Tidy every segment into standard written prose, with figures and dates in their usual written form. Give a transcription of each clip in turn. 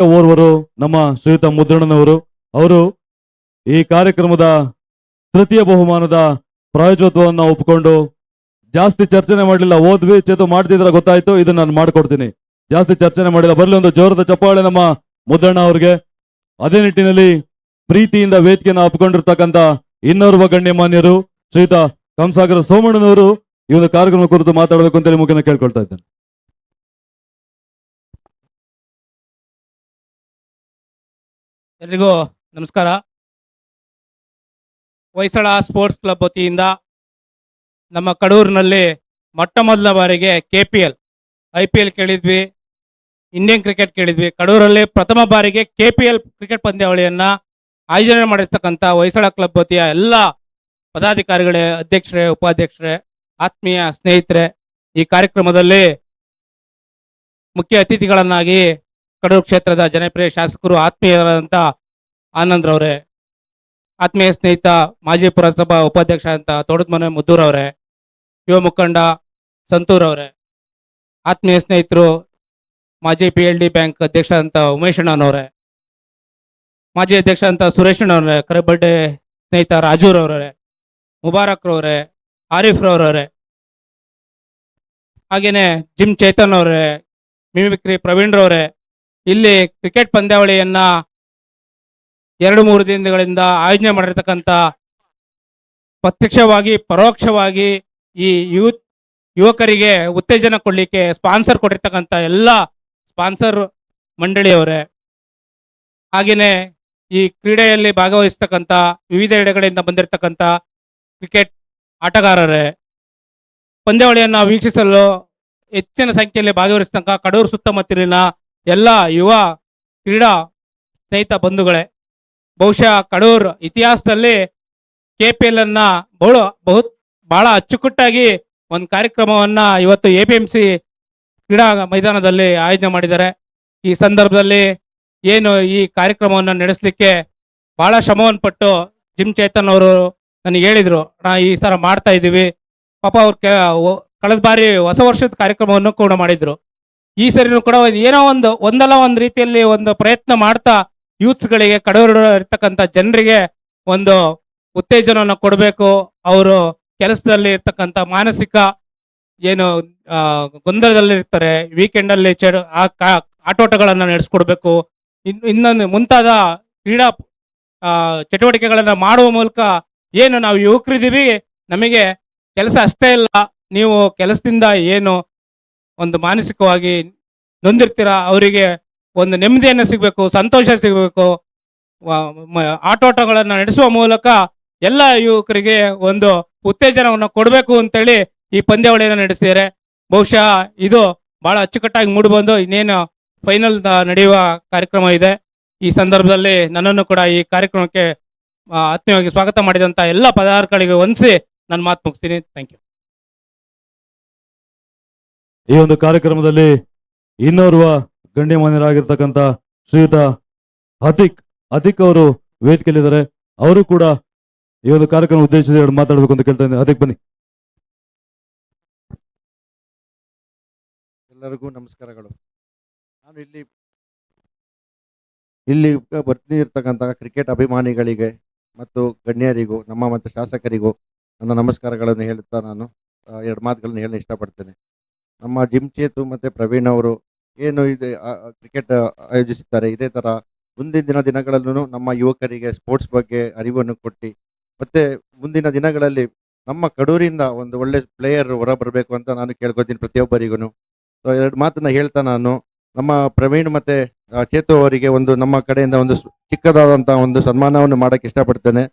ಓರ್ವರು ನಮ್ಮ ಶ್ರೀಯುತ ಮುದ್ರಣ್ಣನವರು. ಅವರು ಈ ಕಾರ್ಯಕ್ರಮದ ತೃತೀಯ ಬಹುಮಾನದ ಪ್ರಾಯೋಜಕತ್ವವನ್ನು ಒಪ್ಪಿಕೊಂಡು ಜಾಸ್ತಿ ಚರ್ಚನೆ ಮಾಡಲಿಲ್ಲ. ಓದ್ವಿ ಚೇತು ಮಾಡ್ತಿದ್ರ ಗೊತ್ತಾಯ್ತು, ಇದನ್ನ ನಾನು ಮಾಡ್ಕೊಡ್ತೀನಿ. ಜಾಸ್ತಿ ಚರ್ಚನೆ ಮಾಡಿಲ್ಲ. ಬರಲಿ ಒಂದು ಜೋರದ ಚಪ್ಪಾಳೆ ನಮ್ಮ ಮುದ್ದಣ್ಣ ಅವ್ರಿಗೆ. ಅದೇ ನಿಟ್ಟಿನಲ್ಲಿ ಪ್ರೀತಿಯಿಂದ ವೇದಿಕೆಯನ್ನು ಒಪ್ಪಿಕೊಂಡಿರ್ತಕ್ಕಂಥ ಇನ್ನೋರ್ವ ಗಣ್ಯಮಾನ್ಯರು ಶ್ರೀಯುತ ಕಂಸಾಗರ ಸೋಮಣ್ಣನವರು ಈ ಒಂದು ಕಾರ್ಯಕ್ರಮ ಕುರಿತು ಮಾತಾಡಬೇಕು ಅಂತೇಳಿ ಮುಖ್ಯನ ಕೇಳ್ಕೊಳ್ತಾ ಇದ್ದೇನೆ. ಎಲ್ರಿಗೂ ನಮಸ್ಕಾರ. ಹೊಯ್ಸಳ ಸ್ಪೋರ್ಟ್ಸ್ ಕ್ಲಬ್ ವತಿಯಿಂದ ನಮ್ಮ ಕಡೂರಿನಲ್ಲಿ ಮೊಟ್ಟ ಮೊದಲ ಬಾರಿಗೆ KPL IPL ಕೇಳಿದ್ವಿ, ಇಂಡಿಯನ್ ಕ್ರಿಕೆಟ್ ಕೇಳಿದ್ವಿ. ಕಡೂರಲ್ಲಿ ಪ್ರಥಮ ಬಾರಿಗೆ KPL ಕ್ರಿಕೆಟ್ ಪಂದ್ಯಾವಳಿಯನ್ನ ಆಯೋಜನೆ ಮಾಡಿರ್ತಕ್ಕಂಥ ಹೊಯ್ಸಳ ಕ್ಲಬ್ ವತಿಯ ಎಲ್ಲ ಪದಾಧಿಕಾರಿಗಳೇ, ಅಧ್ಯಕ್ಷರೇ, ಉಪಾಧ್ಯಕ್ಷರೇ, ಆತ್ಮೀಯ ಸ್ನೇಹಿತರೆ, ಈ ಕಾರ್ಯಕ್ರಮದಲ್ಲಿ ಮುಖ್ಯ ಅತಿಥಿಗಳನ್ನಾಗಿ ಕಡೂರು ಕ್ಷೇತ್ರದ ಜನಪ್ರಿಯ ಶಾಸಕರು, ಆತ್ಮೀಯರಾದಂಥ ಆನಂದ್ರವರೇ, ಆತ್ಮೀಯ ಸ್ನೇಹಿತ ಮಾಜಿ ಪುರಸಭಾ ಉಪಾಧ್ಯಕ್ಷ ಅಂತ ತೋಟದಮನೆ ಮುದ್ದೂರವರೇ, ಯುವ ಮುಖಂಡ ಸಂತೂರವರೇ, ಆತ್ಮೀಯ ಸ್ನೇಹಿತರು ಮಾಜಿ PLD ಬ್ಯಾಂಕ್ ಅಧ್ಯಕ್ಷ ಅಂತ ಉಮೇಶ್ ಅಣ್ಣನವರೇ, ಮಾಜಿ ಅಧ್ಯಕ್ಷ ಅಂತ ಸುರೇಶ್ ಅಣ್ಣವರೇ, ಕರೆಬಡ್ಡೆ ಸ್ನೇಹಿತ ರಾಜೂರವರೇ, ಮುಬಾರಕ್ ರವರೇ, ಆರಿಫ್ ರವರೇ, ಹಾಗೇನೆ ಜಿಮ್ ಚೇತನ್ ಅವರೇ, ಮಿಮಿಕ್ರಿ ಪ್ರವೀಣ್ ರವರೇ, ಇಲ್ಲಿ ಕ್ರಿಕೆಟ್ ಪಂದ್ಯಾವಳಿಯನ್ನ 2-3 ದಿನಗಳಿಂದ ಆಯೋಜನೆ ಮಾಡಿರ್ತಕ್ಕಂಥ, ಪ್ರತ್ಯಕ್ಷವಾಗಿ ಪರೋಕ್ಷವಾಗಿ ಈ ಯುವಕರಿಗೆ ಉತ್ತೇಜನ ಕೊಡ್ಲಿಕ್ಕೆ ಸ್ಪಾನ್ಸರ್ ಕೊಟ್ಟಿರ್ತಕ್ಕಂಥ ಎಲ್ಲ ಸ್ಪಾನ್ಸರ್ ಮಂಡಳಿಯವರೇ, ಹಾಗೇನೆ ಈ ಕ್ರೀಡೆಯಲ್ಲಿ ಭಾಗವಹಿಸ್ತಕ್ಕಂಥ ವಿವಿಧ ಎಡೆಗಳಿಂದ ಬಂದಿರತಕ್ಕಂಥ ಕ್ರಿಕೆಟ್ ಆಟಗಾರರೇ, ಪಂದ್ಯಾವಳಿಯನ್ನು ವೀಕ್ಷಿಸಲು ಹೆಚ್ಚಿನ ಸಂಖ್ಯೆಯಲ್ಲಿ ಭಾಗವಹಿಸ್ತಕ್ಕ ಕಡೂರು ಸುತ್ತಮುತ್ತಲಿನ ಎಲ್ಲ ಯುವ ಕ್ರೀಡಾ ಸ್ನೇಹಿತ ಬಂಧುಗಳೇ, ಬಹುಶಃ ಕಡೂರು ಇತಿಹಾಸದಲ್ಲಿ KPL ಅನ್ನ ಬಹಳ ಅಚ್ಚುಕಟ್ಟಾಗಿ ಒಂದು ಕಾರ್ಯಕ್ರಮವನ್ನ ಇವತ್ತು APMC ಕ್ರೀಡಾ ಮೈದಾನದಲ್ಲಿ ಆಯೋಜನೆ ಮಾಡಿದ್ದಾರೆ. ಈ ಸಂದರ್ಭದಲ್ಲಿ ಏನು ಈ ಕಾರ್ಯಕ್ರಮವನ್ನು ನಡೆಸಲಿಕ್ಕೆ ಬಹಳ ಶ್ರಮವನ್ನು ಪಟ್ಟು ಜಿಮ್ ಚೇತನ್ ಅವರು ನನಗೆ ಹೇಳಿದ್ರು, ಈ ಸಲ ಮಾಡ್ತಾ ಇದ್ದೀವಿ. ಪಾಪ ಅವ್ರು ಕಳೆದ ಬಾರಿ ಹೊಸ ವರ್ಷದ ಕಾರ್ಯಕ್ರಮವನ್ನು ಕೂಡ ಮಾಡಿದ್ರು. ಈ ಸರಿನೂ ಕೂಡ ಏನೋ ಒಂದಲ್ಲ ಒಂದು ರೀತಿಯಲ್ಲಿ ಒಂದು ಪ್ರಯತ್ನ ಮಾಡ್ತಾ ಯೂತ್ಸ್ಗಳಿಗೆ, ಕಡೂರು ಇರ್ತಕ್ಕಂಥ ಜನರಿಗೆ ಒಂದು ಉತ್ತೇಜನವನ್ನು ಕೊಡಬೇಕು. ಅವರು ಕೆಲಸದಲ್ಲಿ ಇರ್ತಕ್ಕಂಥ ಮಾನಸಿಕ ಏನು ಗೊಂದಲದಲ್ಲಿ ಇರ್ತಾರೆ, ವೀಕೆಂಡಲ್ಲಿ ಆಟೋಟಗಳನ್ನು ನಡೆಸ್ಕೊಡ್ಬೇಕು. ಇನ್ನೊಂದು ಮುಂತಾದ ಕ್ರೀಡಾ ಚಟುವಟಿಕೆಗಳನ್ನು ಮಾಡುವ ಮೂಲಕ ಏನು ನಾವು ಯುವಕರಿದ್ದೀವಿ, ನಮಗೆ ಕೆಲಸ ಅಷ್ಟೇ ಇಲ್ಲ, ನೀವು ಕೆಲಸದಿಂದ ಏನು ಒಂದು ಮಾನಸಿಕವಾಗಿ ನೊಂದಿರ್ತೀರ, ಅವರಿಗೆ ಒಂದು ನೆಮ್ಮದಿಯನ್ನು ಸಿಗಬೇಕು, ಸಂತೋಷ ಸಿಗಬೇಕು. ಆಟೋಟಗಳನ್ನು ನಡೆಸುವ ಮೂಲಕ ಎಲ್ಲ ಯುವಕರಿಗೆ ಒಂದು ಉತ್ತೇಜನವನ್ನು ಕೊಡಬೇಕು ಅಂತೇಳಿ ಈ ಪಂದ್ಯಾವಳಿಯನ್ನು ನಡೆಸ್ತಿದ್ದಾರೆ. ಬಹುಶಃ ಇದು ಬಹಳ ಅಚ್ಚುಕಟ್ಟಾಗಿ ಮೂಡಿಬಂದು ಇನ್ನೇನು ಫೈನಲ್ ನಡೆಯುವ ಕಾರ್ಯಕ್ರಮ ಇದೆ. ಈ ಸಂದರ್ಭದಲ್ಲಿ ನನ್ನನ್ನು ಕೂಡ ಈ ಕಾರ್ಯಕ್ರಮಕ್ಕೆ ಆತ್ಮೀಯವಾಗಿ ಸ್ವಾಗತ ಮಾಡಿದಂತ ಎಲ್ಲ ಪದಾಧಿಕಾರಿಗಳಿಗೆ ವಂದಿಸಿ ನನ್ನ ಮಾತು ಮುಗಿಸ್ತೀನಿ. Thank you. ಈ ಒಂದು ಕಾರ್ಯಕ್ರಮದಲ್ಲಿ ಇನ್ನೋರ್ವ ಗಣ್ಯಮಾನ್ಯರಾಗಿರ್ತಕ್ಕಂಥ ಶ್ರೀಯುತ ಅತಿಕ್ ಅವರು ವೇದಿಕೆಯಲ್ಲಿದ್ದಾರೆ. ಅವರು ಕೂಡ ಈ ಒಂದು ಕಾರ್ಯಕ್ರಮ ಉದ್ದೇಶಿಸಿ ಮಾತಾಡಬೇಕು ಅಂತ ಕೇಳ್ತಾ ಇದ್ದೀನಿ. ಅತಿಕ್ ಬನ್ನಿ. ಎಲ್ಲರಿಗೂ ನಮಸ್ಕಾರಗಳು. ನಾನು ಇಲ್ಲಿ ಬರ್ತಿರ್ತಕ್ಕಂಥ ಕ್ರಿಕೆಟ್ ಅಭಿಮಾನಿಗಳಿಗೆ ಮತ್ತು ಗಣ್ಯರಿಗೂ, ನಮ್ಮ ಮತ್ತು ಶಾಸಕರಿಗೂ ನನ್ನ ನಮಸ್ಕಾರಗಳನ್ನು ಹೇಳುತ್ತಾ ನಾನು 2 ಮಾತುಗಳನ್ನು ಹೇಳಲು ಇಷ್ಟಪಡ್ತೇನೆ. ನಮ್ಮ ಜಿಮ್ ಚೇತು ಮತ್ತು ಪ್ರವೀಣ್ ಅವರು ಏನು ಇದೆ ಕ್ರಿಕೆಟ್ ಆಯೋಜಿಸುತ್ತಾರೆ, ಇದೇ ಥರ ಮುಂದಿನ ದಿನಗಳಲ್ಲೂ ನಮ್ಮ ಯುವಕರಿಗೆ ಸ್ಪೋರ್ಟ್ಸ್ ಬಗ್ಗೆ ಅರಿವನ್ನು ಕೊಟ್ಟು ಮತ್ತು ಮುಂದಿನ ದಿನಗಳಲ್ಲಿ ನಮ್ಮ ಕಡೂರಿಂದ ಒಂದು ಒಳ್ಳೆ ಪ್ಲೇಯರ್ ಹೊರ ಬರಬೇಕು ಅಂತ ನಾನು ಕೇಳ್ಕೊತೀನಿ ಪ್ರತಿಯೊಬ್ಬರಿಗೂ. 2 ಮಾತನ್ನ ಹೇಳ್ತಾ ನಾನು ನಮ್ಮ ಪ್ರವೀಣ್ ಮತ್ತು ಚೇತು ಅವರಿಗೆ ಒಂದು ನಮ್ಮ ಕಡೆಯಿಂದ ಒಂದು ಚಿಕ್ಕದಾದಂಥ ಒಂದು ಸನ್ಮಾನವನ್ನು ಮಾಡೋಕ್ಕೆ ಇಷ್ಟಪಡ್ತೇನೆ.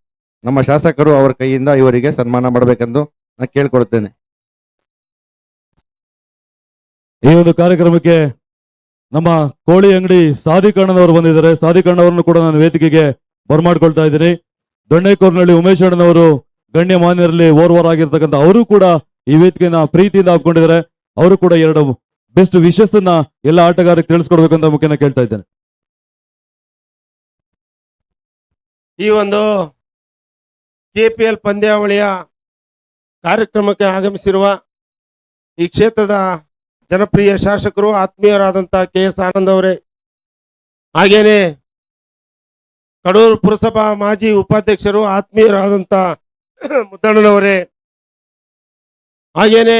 ನಮ್ಮ ಶಾಸಕರು ಅವರ ಕೈಯಿಂದ ಇವರಿಗೆ ಸನ್ಮಾನ ಮಾಡಬೇಕೆಂದು ನಾನು ಕೇಳ್ಕೊಳ್ತೇನೆ. ಈ ಒಂದು ಕಾರ್ಯಕ್ರಮಕ್ಕೆ ನಮ್ಮ ಕೋಳಿ ಅಂಗಡಿ ಸಾದಿಕಣ್ಣನವರು ಬಂದಿದ್ದಾರೆ. ಸಾದಿಕಣ್ಣವರನ್ನು ಕೂಡ ನಾನು ವೇದಿಕೆಗೆ ಬರಮಾಡ್ಕೊಳ್ತಾ ಇದ್ದೀನಿ. ದೊಣ್ಣೆಕೋರ್ನಹಳ್ಳಿ ಉಮೇಶ್ ಅಣ್ಣನವರು ಗಣ್ಯ ಮಾನ್ಯರಲ್ಲಿ ಓರ್ವರಾಗಿರ್ತಕ್ಕಂಥ ಅವರು ಕೂಡ ಈ ವೇದಿಕೆನ ಪ್ರೀತಿಯಿಂದ ಹಾಕೊಂಡಿದ್ದಾರೆ. ಅವರು ಕೂಡ 2 ಬೆಸ್ಟ್ ವಿಶಸ್ ಅನ್ನ ಎಲ್ಲ ಆಟಗಾರರಿಗೆ ತಿಳಿಸ್ಕೊಡ್ಬೇಕಂತ ಮುಖ್ಯನ ಕೇಳ್ತಾ ಇದ್ದೇನೆ. ಈ ಒಂದು KPL ಪಂದ್ಯಾವಳಿಯ ಕಾರ್ಯಕ್ರಮಕ್ಕೆ ಆಗಮಿಸಿರುವ ಈ ಕ್ಷೇತ್ರದ ಜನಪ್ರಿಯ ಶಾಸಕರು, ಆತ್ಮೀಯರಾದಂಥ KS ಆನಂದ್ ಅವರೇ, ಹಾಗೇನೆ ಕಡೂರು ಪುರಸಭಾ ಮಾಜಿ ಉಪಾಧ್ಯಕ್ಷರು ಆತ್ಮೀಯರಾದಂಥ ಮುದ್ದಣ್ಣನವರೇ, ಹಾಗೇನೆ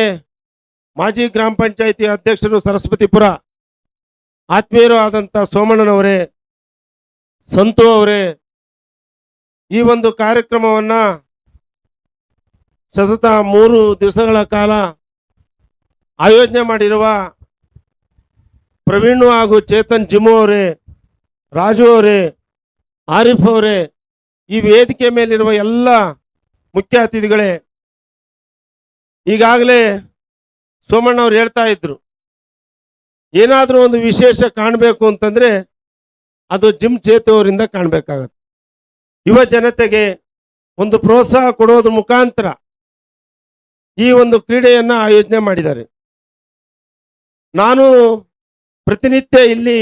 ಮಾಜಿ ಗ್ರಾಮ ಪಂಚಾಯಿತಿ ಅಧ್ಯಕ್ಷರು ಸರಸ್ವತಿಪುರ ಆತ್ಮೀಯರು ಆದಂಥ ಸೋಮಣ್ಣನವರೇ, ಸಂತು ಅವರೇ, ಈ ಒಂದು ಕಾರ್ಯಕ್ರಮವನ್ನ ಸತತ 3 ದಿವಸಗಳ ಕಾಲ ಆಯೋಜನೆ ಮಾಡಿರುವ ಪ್ರವೀಣ್ ಹಾಗೂ ಚೇತನ್ ಜಿಮ್ಮು ಅವರೇ, ರಾಜು ಅವರೇ, ಆರಿಫ್ ಅವರೇ, ಈ ವೇದಿಕೆ ಮೇಲಿರುವ ಎಲ್ಲ ಮುಖ್ಯ ಅತಿಥಿಗಳೇ, ಈಗಾಗಲೇ ಸೋಮಣ್ಣ ಅವ್ರು ಹೇಳ್ತಾ ಇದ್ರು, ಏನಾದರೂ ಒಂದು ವಿಶೇಷ ಕಾಣಬೇಕು ಅಂತಂದ್ರೆ ಅದು ಜಿಮ್ ಚೇತು ಅವರಿಂದ ಕಾಣಬೇಕಾಗತ್ತೆ. ಯುವ ಜನತೆಗೆ ಒಂದು ಪ್ರೋತ್ಸಾಹ ಕೊಡೋದ್ರ ಮುಖಾಂತರ ಈ ಒಂದು ಕ್ರೀಡೆಯನ್ನ ಆಯೋಜನೆ ಮಾಡಿದ್ದಾರೆ. ನಾನು ಪ್ರತಿನಿತ್ಯ ಇಲ್ಲಿ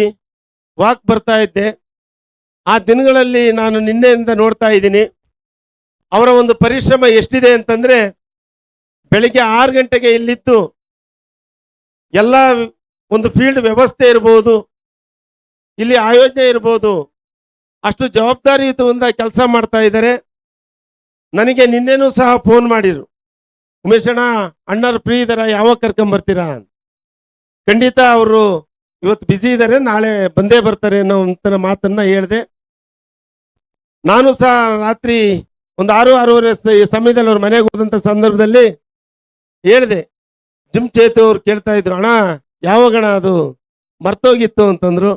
ವಾಕ್ ಬರ್ತಾ ಇದ್ದೆ. ಆ ದಿನಗಳಲ್ಲಿ ನಾನು ನಿನ್ನೆಯಿಂದ ನೋಡ್ತಾ ಇದ್ದೀನಿ ಅವರ ಒಂದು ಪರಿಶ್ರಮ ಎಷ್ಟಿದೆ ಅಂತಂದ್ರೆ, ಬೆಳಿಗ್ಗೆ 6 ಗಂಟೆಗೆ ಇಲ್ಲಿದ್ದು ಎಲ್ಲ ಒಂದು ಫೀಲ್ಡ್ ವ್ಯವಸ್ಥೆ ಇರ್ಬೋದು, ಇಲ್ಲಿ ಆಯೋಜನೆ ಇರ್ಬೋದು, ಅಷ್ಟು ಜವಾಬ್ದಾರಿಯುತದಿಂದ ಕೆಲಸ ಮಾಡ್ತಾ ಇದ್ದಾರೆ. ನನಗೆ ನಿನ್ನೆನೂ ಸಹ ಫೋನ್ ಮಾಡಿರು, ಉಮೇಶಣ್ಣ ಅಣ್ಣರು ಫ್ರೀ ಇದಾರ, ಯಾವಾಗ ಕರ್ಕೊಂಬರ್ತೀರಾ ಅಂತ. ಖಂಡಿತ ಅವರು ಇವತ್ತು ಬ್ಯುಸಿ ಇದ್ದಾರೆ, ನಾಳೆ ಬಂದೇ ಬರ್ತಾರೆ ಅನ್ನೋ ಒಂಥರ ಮಾತನ್ನ ಹೇಳಿದೆ. ನಾನು ಸಹ ರಾತ್ರಿ ಒಂದು 6-6:30 ಸಮಯದಲ್ಲಿ ಅವ್ರ ಮನೆಗೆ ಹೋದಂಥ ಸಂದರ್ಭದಲ್ಲಿ ಹೇಳಿದೆ. ಜಿಮ್ ಚೇತು ಅವ್ರು ಕೇಳ್ತಾ ಇದ್ರು, ಅಣ್ಣ ಯಾವಾಗಣ ಅದು ಮರ್ತೋಗಿತ್ತು ಅಂತಂದ್ರು.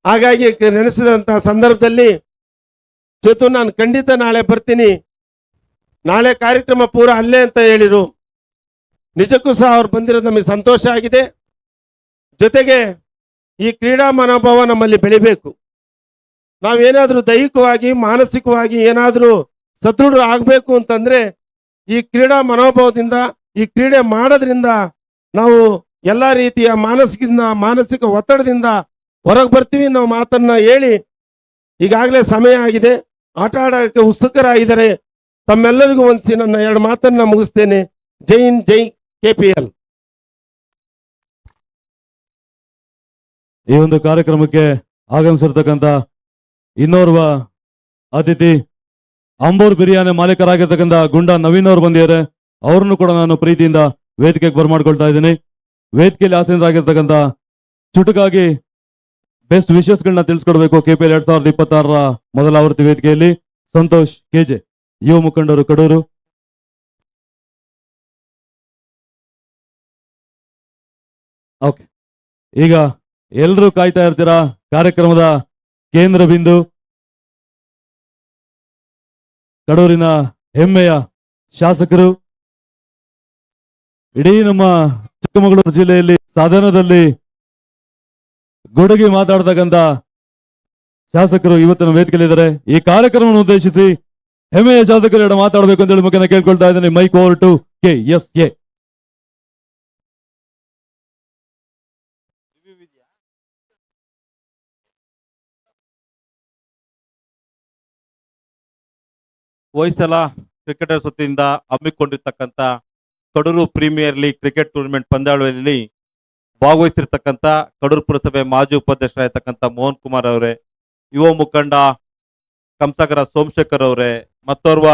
ಹಾಗಾಗಿ ನೆನೆಸಿದಂಥ ಸಂದರ್ಭದಲ್ಲಿ ಚೇತು ನಾನು ಖಂಡಿತ ನಾಳೆ ಬರ್ತೀನಿ, ನಾಳೆ ಕಾರ್ಯಕ್ರಮ ಪೂರ ಅಲ್ಲೇ ಅಂತ ಹೇಳಿರು. ನಿಜಕ್ಕೂ ಸಹ ಅವ್ರು ಬಂದಿರೋದು ನಮಗೆ ಸಂತೋಷ ಆಗಿದೆ. ಜೊತೆಗೆ ಈ ಕ್ರೀಡಾ ಮನೋಭಾವ ನಮ್ಮಲ್ಲಿ ಬೆಳಿಬೇಕು. ನಾವೇನಾದ್ರೂ ದೈಹಿಕವಾಗಿ ಮಾನಸಿಕವಾಗಿ ಏನಾದರೂ ಸದೃಢ ಆಗಬೇಕು ಅಂತಂದ್ರೆ ಈ ಕ್ರೀಡಾ ಮನೋಭಾವದಿಂದ, ಈ ಕ್ರೀಡೆ ಮಾಡೋದ್ರಿಂದ ನಾವು ಎಲ್ಲ ರೀತಿಯ ಮಾನಸಿಕ ಒತ್ತಡದಿಂದ ಹೊರಗೆ ಬರ್ತೀವಿ ಅನ್ನೋ ಮಾತನ್ನ ಹೇಳಿ, ಈಗಾಗಲೇ ಸಮಯ ಆಗಿದೆ, ಆಟ ಆಡೋಕ್ಕೆ ಉತ್ಸುಕರಾಗಿದ್ದಾರೆ. ತಮ್ಮೆಲ್ಲರಿಗೂ ಹೊಂದಿಸಿ ನನ್ನ 2 ಮಾತನ್ನ ಮುಗಿಸ್ತೇನೆ. ಜೈ ಹಿಂದ್, ಜೈ KPL. ಈ ಒಂದು ಕಾರ್ಯಕ್ರಮಕ್ಕೆ ಆಗಮಿಸಿರ್ತಕ್ಕಂಥ ಇನ್ನೋರ್ವ ಅತಿಥಿ ಅಂಬೂರ್ ಬಿರಿಯಾನಿ ಮಾಲೀಕರಾಗಿರ್ತಕ್ಕಂಥ ಗುಂಡಾ ನವೀನ್ ಅವರು ಬಂದಿದ್ದಾರೆ. ಅವ್ರನ್ನು ಕೂಡ ನಾನು ಪ್ರೀತಿಯಿಂದ ವೇದಿಕೆಗೆ ಬರ್ಮಾಡ್ಕೊಳ್ತಾ ಇದ್ದೀನಿ. ವೇದಿಕೆಯಲ್ಲಿ ಆಸೀನರಾಗಿರ್ತಕ್ಕಂಥ ಚುಟುಕಾಗಿ ಬೆಸ್ಟ್ ವಿಶಸ್ಗಳನ್ನ ತಿಳಿಸ್ಕೊಡ್ಬೇಕು KPL 2026 ಮೊದಲ ಆವೃತ್ತಿ ವೇದಿಕೆಯಲ್ಲಿ ಸಂತೋಷ್ KJ, ಯುವ ಮುಖಂಡರು ಕಡೂರು. ಓಕೆ, ಈಗ ಎಲ್ಲರೂ ಕಾಯ್ತಾ ಇರ್ತೀರಾ ಕಾರ್ಯಕ್ರಮದ ಕೇಂದ್ರ ಬಿಂದು, ಕಡೂರಿನ ಹೆಮ್ಮೆಯ ಶಾಸಕರು, ಇಡೀ ನಮ್ಮ ಚಿಕ್ಕಮಗಳೂರು ಜಿಲ್ಲೆಯಲ್ಲಿ ಸಾಧನದಲ್ಲಿ ಗುಡುಗಿ ಮಾತಾಡ್ತಕ್ಕಂಥ ಶಾಸಕರು ಇವತ್ತಿನ ವೇದಿಕೆಯಲ್ಲಿದ್ದಾರೆ. ಈ ಕಾರ್ಯಕ್ರಮವನ್ನು ಉದ್ದೇಶಿಸಿ ಹೆಮ್ಮೆಯ ಶಾಸಕರು 2 ಮಾತಾಡಬೇಕು ಅಂತ ಹೇಳಿ ಮುಖೇನ ಕೇಳ್ಕೊಳ್ತಾ ಇದ್ದೀನಿ. Mike over to KSA. Hoysala cricketers ವತಿಯಿಂದ ಹಮ್ಮಿಕೊಂಡಿರ್ತಕ್ಕಂಥ Kadur premier league cricket tournament ಪಂದ್ಯಾವಳಿಯಲ್ಲಿ ಭಾಗವಹಿಸಿರ್ತಕ್ಕಂಥ ಕಡೂರು ಪುರಸಭೆ ಮಾಜಿ ಉಪಾಧ್ಯಕ್ಷರಾಗಿರ್ತಕ್ಕಂಥ ಮೋಹನ್ ಕುಮಾರ್ ಅವರೇ, ಯುವ ಮುಖಂಡ ಕಂಸಗರ ಸೋಮಶೇಖರ್ ಅವರೇ, ಮತ್ತೋರ್ವ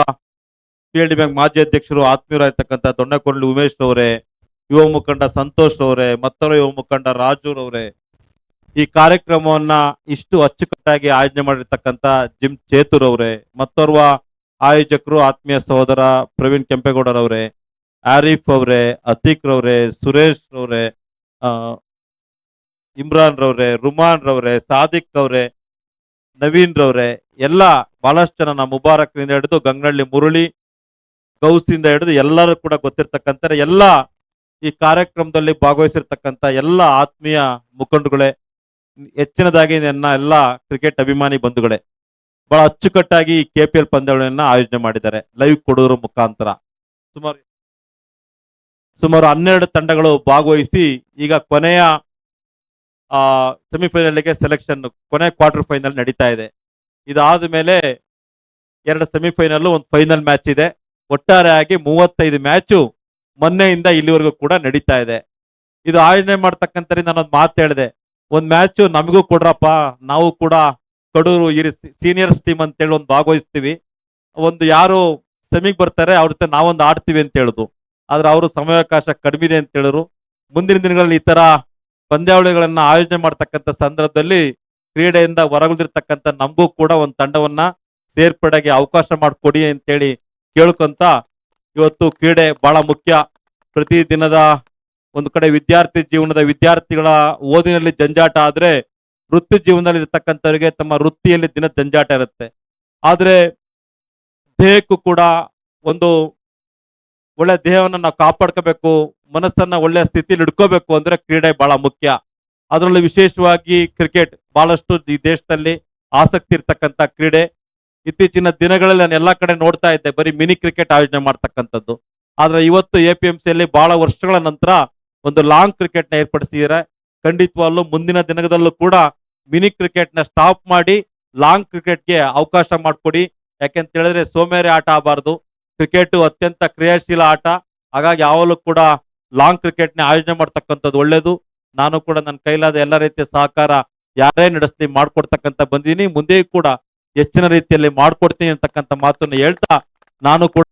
PLD ಬ್ಯಾಂಕ್ ಮಾಜಿ ಅಧ್ಯಕ್ಷರು ಆತ್ಮೀಯರಾಗಿರ್ತಕ್ಕಂಥ ದೊಣ್ಣಕೊರಳಿ ಉಮೇಶ್ ಅವರೇ, ಯುವ ಮುಖಂಡ ಸಂತೋಷ್ ಅವರೇ, ಮತ್ತೋರ್ವ ಯುವ ಮುಖಂಡ ರಾಜೂರ್ ಅವರೇ, ಈ ಕಾರ್ಯಕ್ರಮವನ್ನ ಇಷ್ಟು ಅಚ್ಚುಕಟ್ಟಾಗಿ ಆಯೋಜನೆ ಮಾಡಿರ್ತಕ್ಕಂಥ ಜಿಮ್ ಚೇತೂರ್ ಅವರೇ, ಮತ್ತೋರ್ವ ಆಯೋಜಕರು ಆತ್ಮೀಯ ಸಹೋದರ ಪ್ರವೀಣ್ ಕೆಂಪೇಗೌಡರವರೇ, ಆರಿಫ್ ಅವರೇ, ಅತೀಕ್ ರವರೇ, ಸುರೇಶ್ ರವರೇ, ಇಮ್ರಾನ್ ರವರೇ, ರುಮಾನ್ ರವರೇ, ಸಾದಿಕ್ ಅವರೇ, ನವೀನ್ ರವರೇ, ಎಲ್ಲ ಬಹಳಷ್ಟು ಜನ ಮುಬಾರಕ್ನಿಂದ ಹಿಡಿದು ಗಂಗನಹಳ್ಳಿ ಮುರಳಿ, ಗೌಸಿಂದ ಹಿಡಿದು ಎಲ್ಲರೂ ಕೂಡ ಗೊತ್ತಿರ್ತಕ್ಕಂಥ ಎಲ್ಲ ಈ ಕಾರ್ಯಕ್ರಮದಲ್ಲಿ ಭಾಗವಹಿಸಿರ್ತಕ್ಕಂಥ ಎಲ್ಲ ಆತ್ಮೀಯ ಮುಖಂಡರುಗಳೇ, ಹೆಚ್ಚಿನದಾಗಿ ನನ್ನ ಎಲ್ಲ ಕ್ರಿಕೆಟ್ ಅಭಿಮಾನಿ ಬಂಧುಗಳೇ, ಬಹಳ ಅಚ್ಚುಕಟ್ಟಾಗಿ ಈ KPL ಪಂದ್ಯಾವಳಿಯನ್ನ ಆಯೋಜನೆ ಮಾಡಿದ್ದಾರೆ ಲೈವ್ ಕೊಡೋದ್ರ ಮುಖಾಂತರ. ಸುಮಾರು 12 ತಂಡಗಳು ಭಾಗವಹಿಸಿ ಈಗ ಕೊನೆಯ ಸೆಮಿಫೈನಲ್ಗೆ ಸೆಲೆಕ್ಷನ್, ಕೊನೆ ಕ್ವಾರ್ಟರ್ ಫೈನಲ್ ನಡೀತಾ ಇದೆ. ಇದಾದ ಮೇಲೆ 2 ಸೆಮಿಫೈನಲ್, ಒಂದು ಫೈನಲ್ ಮ್ಯಾಚ್ ಇದೆ. ಒಟ್ಟಾರೆಯಾಗಿ 35 ಮ್ಯಾಚು ಮೊನ್ನೆಯಿಂದ ಇಲ್ಲಿವರೆಗೂ ಕೂಡ ನಡೀತಾ ಇದೆ. ಇದು ಆಯೋಜನೆ ಮಾಡ್ತಕ್ಕಂಥ ನಾನೊಂದು ಮಾತು ಹೇಳಿದೆ, ಒಂದ್ ಮ್ಯಾಚ್ ನಮಗೂ ಕೊಡ್ರಪ್ಪ, ನಾವು ಕೂಡ ಕಡೂರು ಈ ಸೀನಿಯರ್ಸ್ ಟೀಮ್ ಅಂತೇಳಿ ಒಂದು ಭಾಗವಹಿಸ್ತೀವಿ, ಒಂದು ಯಾರು ಸೆಮಿಗ್ ಬರ್ತಾರೆ ಅವ್ರ ಜೊತೆ ನಾವೊಂದು ಆಡ್ತೀವಿ ಅಂತ ಹೇಳುದು. ಆದ್ರೆ ಅವರು ಸಮಯಾವಕಾಶ ಕಡಿಮೆ ಇದೆ ಅಂತ ಹೇಳಿದ್ರು. ಮುಂದಿನ ದಿನಗಳಲ್ಲಿ ಈ ತರ ಪಂದ್ಯಾವಳಿಗಳನ್ನ ಆಯೋಜನೆ ಮಾಡ್ತಕ್ಕಂಥ ಸಂದರ್ಭದಲ್ಲಿ ಕ್ರೀಡೆಯಿಂದ ಹೊರಗುಳಿದಿರ್ತಕ್ಕಂಥ ನಮಗೂ ಕೂಡ ಒಂದು ತಂಡವನ್ನ ಸೇರ್ಪಡೆಗೆ ಅವಕಾಶ ಮಾಡಿಕೊಡಿ ಅಂತೇಳಿ ಕೇಳ್ಕೊಂತ, ಇವತ್ತು ಕ್ರೀಡೆ ಬಹಳ ಮುಖ್ಯ. ಪ್ರತಿ ದಿನದ ಒಂದು ಕಡೆ ವಿದ್ಯಾರ್ಥಿಗಳ ಓದಿನಲ್ಲಿ ಜಂಜಾಟ ಆದ್ರೆ, ವೃತ್ತಿ ಜೀವನದಲ್ಲಿ ಇರ್ತಕ್ಕಂಥವ್ರಿಗೆ ತಮ್ಮ ವೃತ್ತಿಯಲ್ಲಿ ದಿನ ಜಂಜಾಟ ಇರುತ್ತೆ. ಆದ್ರೆ ದೇಹಕ್ಕೂ ಕೂಡ ಒಂದು ಒಳ್ಳೆ ದೇಹವನ್ನ ನಾವು ಕಾಪಾಡ್ಕೋಬೇಕು, ಮನಸ್ಸನ್ನ ಒಳ್ಳೆ ಸ್ಥಿತಿಯಲ್ಲಿ ಇಟ್ಕೋಬೇಕು ಅಂದ್ರೆ ಕ್ರೀಡೆ ಬಹಳ ಮುಖ್ಯ. ಅದರಲ್ಲೂ ವಿಶೇಷವಾಗಿ ಕ್ರಿಕೆಟ್ ಬಹಳಷ್ಟು ಈ ದೇಶದಲ್ಲಿ ಆಸಕ್ತಿ ಇರ್ತಕ್ಕಂಥ ಕ್ರೀಡೆ. ಇತ್ತೀಚಿನ ದಿನಗಳಲ್ಲಿ ನಾನು ಎಲ್ಲಾ ಕಡೆ ನೋಡ್ತಾ ಇದ್ದೆ, ಬರೀ ಮಿನಿ ಕ್ರಿಕೆಟ್ ಆಯೋಜನೆ ಮಾಡ್ತಕ್ಕಂಥದ್ದು. ಆದ್ರೆ ಇವತ್ತು APMC ಯಲ್ಲಿ ಬಹಳ ವರ್ಷಗಳ ನಂತರ ಒಂದು ಲಾಂಗ್ ಕ್ರಿಕೆಟ್ ನ ಏರ್ಪಡಿಸಿದ್ದಾರೆ. ಖಂಡಿತವಾಗ್ಲೂ ಮುಂದಿನ ದಿನದಲ್ಲೂ ಕೂಡ ಮಿನಿ ಕ್ರಿಕೆಟ್ ನ ಸ್ಟಾಪ್ ಮಾಡಿ ಲಾಂಗ್ ಕ್ರಿಕೆಟ್ಗೆ ಅವಕಾಶ ಮಾಡಿಕೊಡಿ. ಯಾಕೆಂತ ಹೇಳಿದ್ರೆ ಸೋಮೇರಿ ಆಟ ಆಗಬಾರ್ದು, ಕ್ರಿಕೆಟ್ ಅತ್ಯಂತ ಕ್ರಿಯಾಶೀಲ ಆಟ. ಹಾಗಾಗಿ ಯಾವಾಗಲೂ ಕೂಡ ಲಾಂಗ್ ಕ್ರಿಕೆಟ್ ನ ಆಯೋಜನೆ ಮಾಡ್ತಕ್ಕಂಥದ್ದು ಒಳ್ಳೇದು. ನಾನು ಕೂಡ ನನ್ನ ಕೈಲಾದ ಎಲ್ಲ ರೀತಿಯ ಸಹಕಾರ ಯಾರೇ ನಡೆಸಲಿ ಮಾಡ್ಕೊಡ್ತಕ್ಕಂಥ ಬಂದಿದ್ದೀನಿ, ಮುಂದೆಯೂ ಕೂಡ ಹೆಚ್ಚಿನ ರೀತಿಯಲ್ಲಿ ಮಾಡ್ಕೊಡ್ತೀನಿ ಅಂತಕ್ಕಂಥ ಮಾತನ್ನು ಹೇಳ್ತಾ ನಾನು ಕೂಡ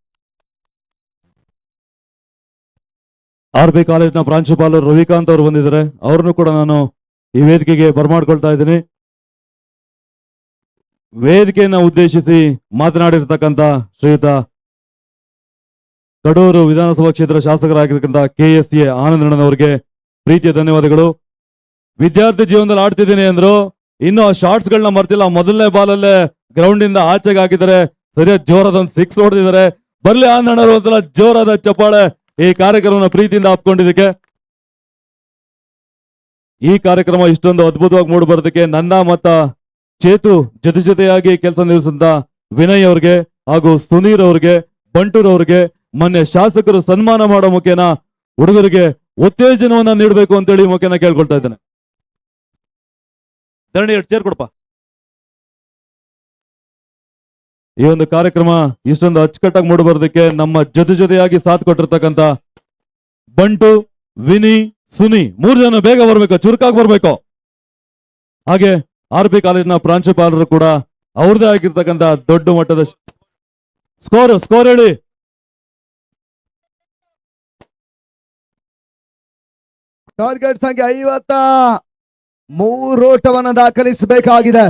RB ಕಾಲೇಜ್ನ ಪ್ರಾಂಶುಪಾಲರು ರವಿಕಾಂತ್ ಅವರು ಬಂದಿದ್ದಾರೆ. ಅವ್ರನ್ನು ಕೂಡ ನಾನು ಈ ವೇದಿಕೆಗೆ ಬರ್ಮಾಡ್ಕೊಳ್ತಾ ಇದ್ದೀನಿ. ವೇದಿಕೆಯನ್ನ ಉದ್ದೇಶಿಸಿ ಮಾತನಾಡಿರ್ತಕ್ಕಂಥ ಶ್ರೀಯುತ ಕಡೂರು ವಿಧಾನಸಭಾ ಕ್ಷೇತ್ರ ಶಾಸಕರಾಗಿರ್ತಕ್ಕಂಥ KSA ಆನಂದಣ್ಣನವರಿಗೆ ಪ್ರೀತಿಯ ಧನ್ಯವಾದಗಳು. ವಿದ್ಯಾರ್ಥಿ ಜೀವನದಲ್ಲಿ ಆಡ್ತಿದ್ದೀನಿ ಅಂದ್ರು, ಇನ್ನು ಆ ಶಾರ್ಟ್ಸ್ ಗಳನ್ನ ಮರ್ತಿಲ್ಲ. ಮೊದಲನೇ ಬಾಲಲ್ಲೇ ಗ್ರೌಂಡ್ ಇಂದ ಆಚೆಗೆ ಹಾಕಿದ್ದಾರೆ, ಸರಿಯಾದ ಜೋರಾದ ಒಂದು 6 ಹೊಡೆದಿದ್ದಾರೆ. ಬರ್ಲಿ ಆನಂದಣ್ಣರು ಒಂದ್ಸಲ ಜೋರಾದ ಚಪ್ಪಾಳೆ ಈ ಕಾರ್ಯಕ್ರಮನ ಪ್ರೀತಿಯಿಂದ ಆಪ್ಕೊಂಡಿದ್ದಕ್ಕೆ. ಈ ಕಾರ್ಯಕ್ರಮ ಇಷ್ಟೊಂದು ಅದ್ಭುತವಾಗಿ ಮೂಡಿ ಬರೋದಕ್ಕೆ ನನ್ನ ಮತ್ತ ಚೇತು ಜೊತೆಯಾಗಿ ಕೆಲಸ ನಿರ್ವಹಿಸಿದ ವಿನಯ್ ಅವ್ರಿಗೆ ಹಾಗೂ ಸುನೀರ್ ಅವ್ರಿಗೆ, ಬಂಟೂರ್ ಅವ್ರಿಗೆ ಮೊನ್ನೆ ಶಾಸಕರು ಸನ್ಮಾನ ಮಾಡೋ ಮುಖೇನ ಹುಡುಗರಿಗೆ ಉತ್ತೇಜನವನ್ನ ನೀಡಬೇಕು ಅಂತೇಳಿ ಮುಖೇನ ಕೇಳ್ಕೊಳ್ತಾ ಇದ್ದೇನೆ. ಧರಣಿ 2 ಚೇರ್ ಕೊಡಪ್ಪ. ಈ ಒಂದು ಕಾರ್ಯಕ್ರಮ ಇಷ್ಟೊಂದು ಅಚ್ಚುಕಟ್ಟಾಗಿ ಮೂಡಿ ಬರೋದಕ್ಕೆ ನಮ್ಮ ಜೊತೆಯಾಗಿ ಸಾಥ್ ಕೊಟ್ಟಿರ್ತಕ್ಕಂಥ ಬಂಟು, ವಿನಿ, ಸುನಿ 3 ಜನ ಬೇಗ ಬರ್ಬೇಕು, ಚುರುಕಾಗಿ ಬರ್ಬೇಕು. ಹಾಗೆ RB ಕಾಲೇಜ್ನ ಪ್ರಾಂಶುಪಾಲರು ಕೂಡ ಅವ್ರದೇ ಆಗಿರ್ತಕ್ಕಂಥ ದೊಡ್ಡ ಮಟ್ಟದ ಸ್ಕೋರ್ ಹೇಳಿ. ಟಾರ್ಗೆಟ್ ಸಂಖ್ಯೆ 50, 3 ಓಟವನ್ನು ದಾಖಲಿಸಬೇಕಾಗಿದೆ.